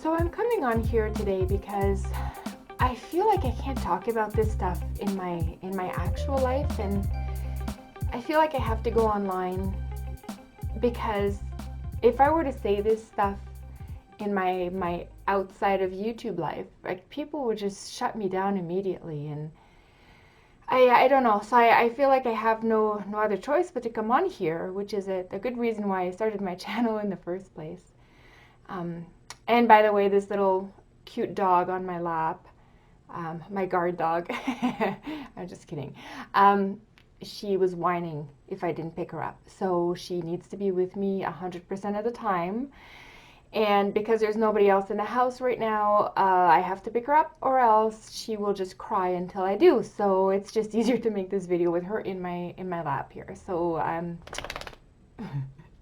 So I'm coming on here today because I feel like I can't talk about this stuff in my actual life, and I feel like I have to go online because if I were to say this stuff in my outside of YouTube life, like people would just shut me down immediately, and I don't know. So I feel like I have no other choice but to come on here, which is a good reason why I started my channel in the first place. And by the way, this little cute dog on my lap, my guard dog, I'm just kidding. She was whining if I didn't pick her up. So she needs to be with me 100% of the time. And because there's nobody else in the house right now, I have to pick her up, or else she will just cry until I do. So it's just easier to make this video with her in my lap here. So I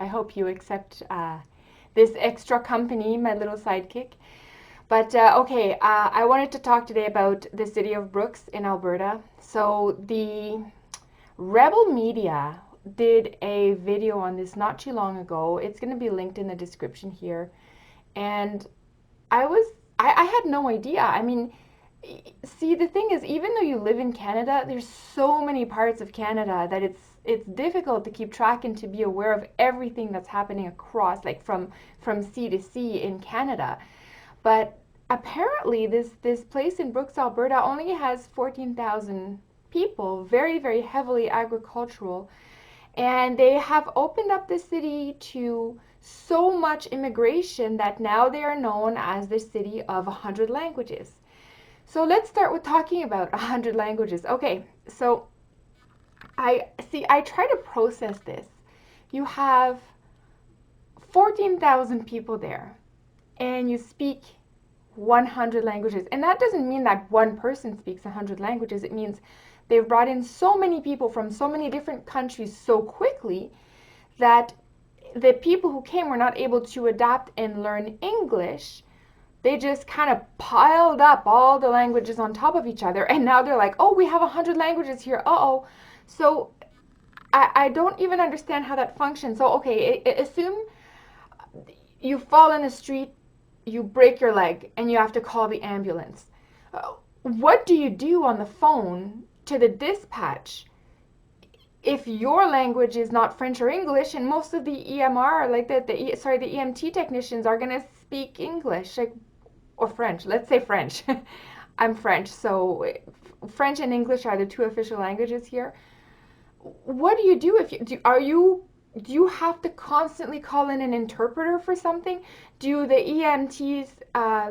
hope you accept this extra company, my little sidekick. But okay, I wanted to talk today about the city of Brooks in Alberta. So the Rebel Media did a video on this not too long ago. It's going to be linked in the description here. And I had no idea. I mean, see, the thing is, even though you live in Canada, there's so many parts of Canada that it's difficult to keep track and to be aware of everything that's happening across, like from sea to sea in Canada. But apparently this place in Brooks, Alberta only has 14,000 people, very, very heavily agricultural. And they have opened up the city to so much immigration that now they are known as the city of 100 languages. So let's start with talking about 100 languages. Okay, so I try to process this. You have 14,000 people there, and you speak 100 languages. And that doesn't mean that one person speaks 100 languages. It means they've brought in so many people from so many different countries so quickly that the people who came were not able to adapt and learn English. They just kind of piled up all the languages on top of each other, and now they're like, oh, we have 100 languages here. Uh-oh. So I don't even understand how that functions. So, okay, assume you fall in the street, you break your leg, and you have to call the ambulance. What do you do on the phone to the dispatch if your language is not French or English, and most of the EMR, like the EMT technicians are going to speak English, like, or French. Let's say French. I'm French, so French and English are the two official languages here. What do you do if do you have to constantly call in an interpreter for something? Do the EMTs,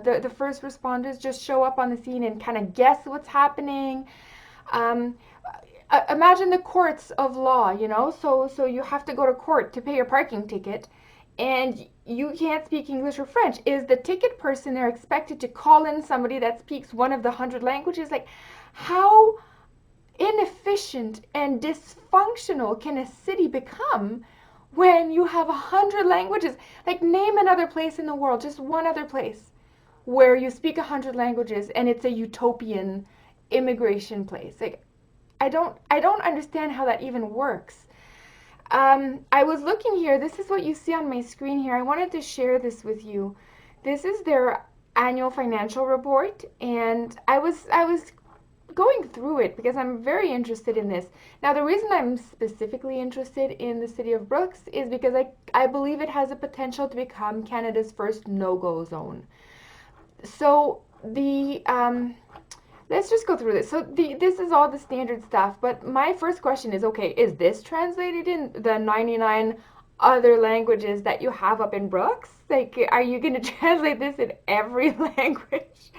the first responders, just show up on the scene and kind of guess what's happening? Imagine the courts of law, you know, so you have to go to court to pay your parking ticket, and you can't speak English or French. Is the ticket person there expected to call in somebody that speaks one of the 100 languages? Like, how inefficient and dysfunctional can a city become when you have 100 languages? Like, name another place in the world, just one other place, where you speak 100 languages and it's a utopian immigration place. Like, I don't understand how that even works. I was looking here. This is what you see on my screen here. I wanted to share this with you. This is their annual financial report, and I was going through it because I'm very interested in this. Now, the reason I'm specifically interested in the city of Brooks is because I believe it has the potential to become Canada's first no-go zone. So let's just go through this. So this is all the standard stuff, but my first question is, okay, is this translated in the 99 other languages that you have up in Brooks? Like, are you going to translate this in every language?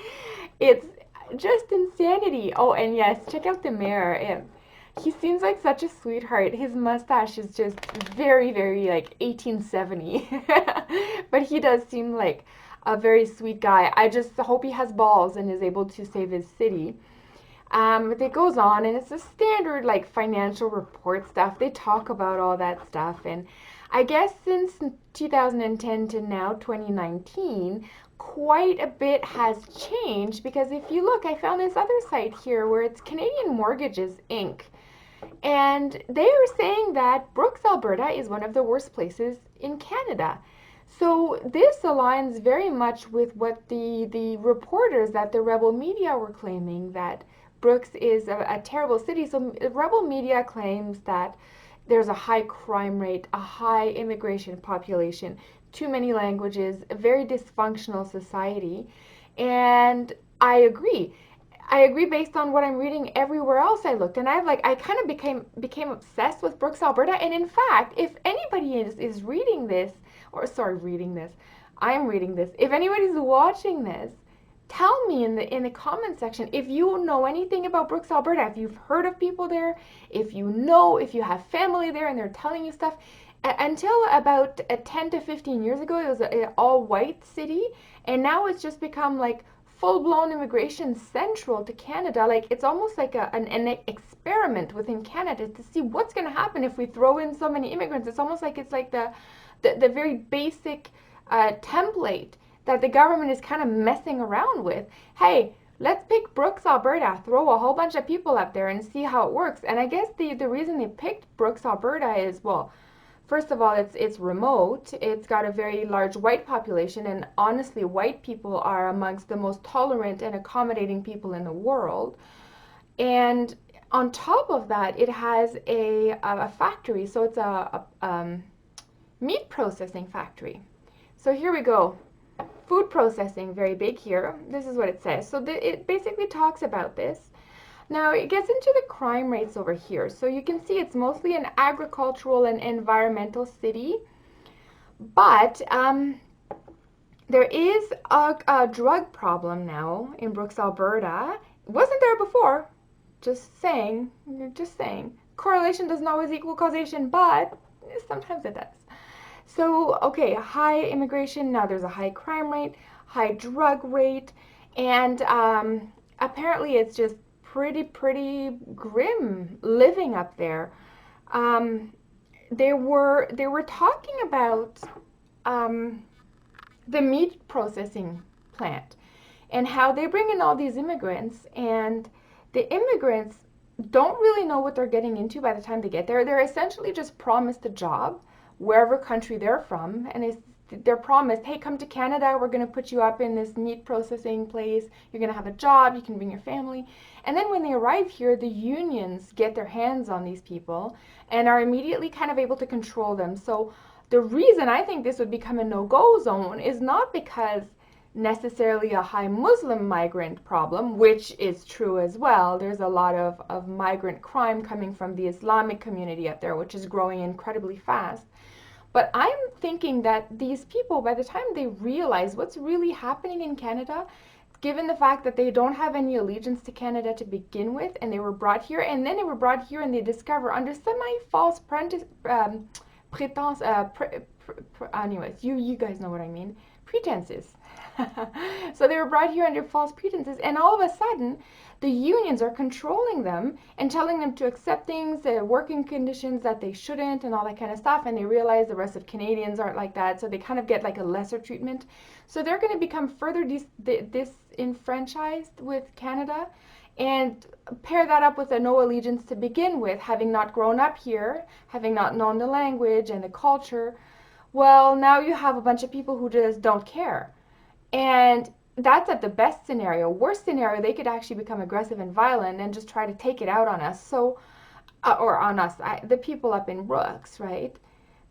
It's just insanity. Oh, and yes, check out the mayor. He seems like such a sweetheart. His mustache is just very, very like 1870. But he does seem like a very sweet guy. I just hope he has balls and is able to save his city. It goes on, and it's a standard like financial report stuff. They talk about all that stuff, and I guess since 2010 to now 2019, quite a bit has changed, because if you look, I found this other site here where it's Canadian Mortgages Inc. And they are saying that Brooks, Alberta is one of the worst places in Canada. So this aligns very much with what the reporters at the rebel media were claiming, that Brooks is a terrible city. So rebel media claims that there's a high crime rate, a high immigration population, too many languages, a very dysfunctional society. And I agree. I agree based on what I'm reading everywhere else I looked. And I kind of became obsessed with Brooks, Alberta. And in fact, if anybody is reading this, or sorry, reading this, I'm reading this. If anybody's watching this, tell me in the comment section if you know anything about Brooks, Alberta, if you've heard of people there, if you have family there and they're telling you stuff. Until about 10 to 15 years ago, it was an all-white city, and now it's just become like full-blown immigration central to Canada. Like it's almost like an experiment within Canada to see what's going to happen if we throw in so many immigrants. It's almost like it's like the very basic template that the government is kind of messing around with. Hey, let's pick Brooks, Alberta, throw a whole bunch of people up there and see how it works. And I guess the reason they picked Brooks, Alberta is, well, first of all, it's remote. It's got a very large white population, and honestly, white people are amongst the most tolerant and accommodating people in the world. And on top of that, it has a factory, so it's a meat processing factory. So here we go. Food processing, very big here. This is what it says. So it basically talks about this. Now it gets into the crime rates over here. So you can see it's mostly an agricultural and environmental city, but there is a drug problem now in Brooks, Alberta. It wasn't there before. Just saying, just saying. Correlation doesn't always equal causation, but sometimes it does. So, okay, high immigration, now there's a high crime rate, high drug rate, and apparently it's just pretty grim living up there. They were talking about the meat processing plant and how they bring in all these immigrants, and the immigrants don't really know what they're getting into by the time they get there. They're essentially just promised a job wherever country they're from, and they're promised, hey, come to Canada, we're going to put you up in this meat processing place, you're going to have a job, you can bring your family. And then when they arrive here, the unions get their hands on these people and are immediately kind of able to control them. So the reason I think this would become a no-go zone is not because necessarily a high Muslim migrant problem, which is true as well. There's a lot of migrant crime coming from the Islamic community up there, which is growing incredibly fast. But I'm thinking that these people, by the time they realize what's really happening in Canada, given the fact that they don't have any allegiance to Canada to begin with, and they were brought here, and then they were brought here and they discover under semi-false anyways, you guys know what I mean, pretenses. So they were brought here under false pretenses, and all of a sudden, the unions are controlling them and telling them to accept things, working conditions that they shouldn't, and all that kind of stuff. And they realize the rest of Canadians aren't like that, so they kind of get like a lesser treatment. So they're going to become further disenfranchised with Canada, and pair that up with a no allegiance to begin with, having not grown up here, having not known the language and the culture. Well, now you have a bunch of people who just don't care. And that's at the best scenario. Worst scenario, they could actually become aggressive and violent and just try to take it out on us. So, or on us, the people up in Brooks, right?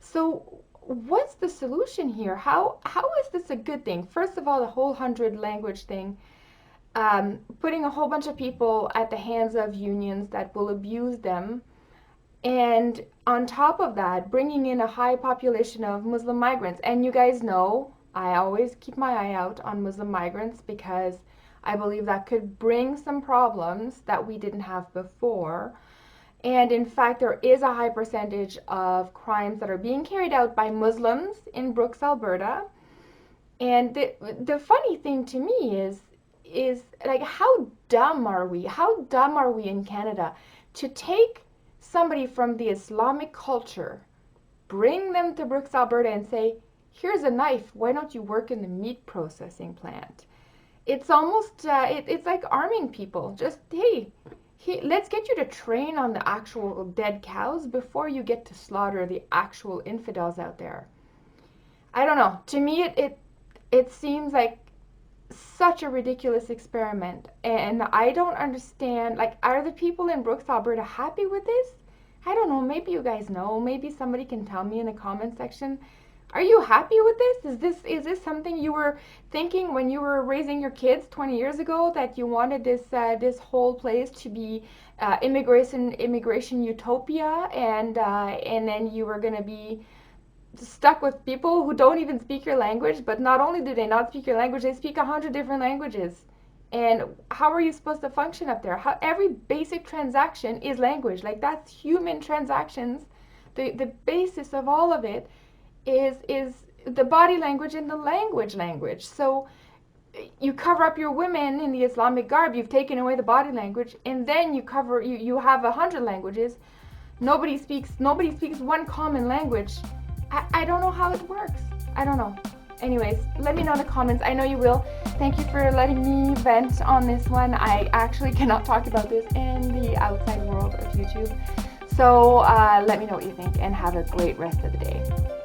So, what's the solution here? How is this a good thing? First of all, the whole 100 language thing, putting a whole bunch of people at the hands of unions that will abuse them, and on top of that, bringing in a high population of Muslim migrants. And you guys know, I always keep my eye out on Muslim migrants because I believe that could bring some problems that we didn't have before. And in fact, there is a high percentage of crimes that are being carried out by Muslims in Brooks, Alberta. And the funny thing to me is like, how dumb are we? How dumb are we in Canada to take somebody from the Islamic culture, bring them to Brooks, Alberta, and say, here's a knife, why don't you work in the meat processing plant? It's almost, it's like arming people. Just, hey, let's get you to train on the actual dead cows before you get to slaughter the actual infidels out there. I don't know. To me, it seems like such a ridiculous experiment, and I don't understand. Like, are the people in Brooks, Alberta, happy with this? I don't know. Maybe you guys know. Maybe somebody can tell me in the comment section. Are you happy with this? Is this something you were thinking when you were raising your kids 20 years ago, that you wanted this whole place to be immigration utopia, and then you were gonna be stuck with people who don't even speak your language? But not only do they not speak your language, they speak 100 different languages. And how are you supposed to function up there? Every basic transaction is language. Like, that's human transactions. The basis of all of it is the body language and the language. So you cover up your women in the Islamic garb, you've taken away the body language, and then you have 100 languages. Nobody speaks one common language. I don't know how it works. I don't know. Anyways, let me know in the comments. I know you will. Thank you for letting me vent on this one. I actually cannot talk about this in the outside world of YouTube. So let me know what you think, and have a great rest of the day.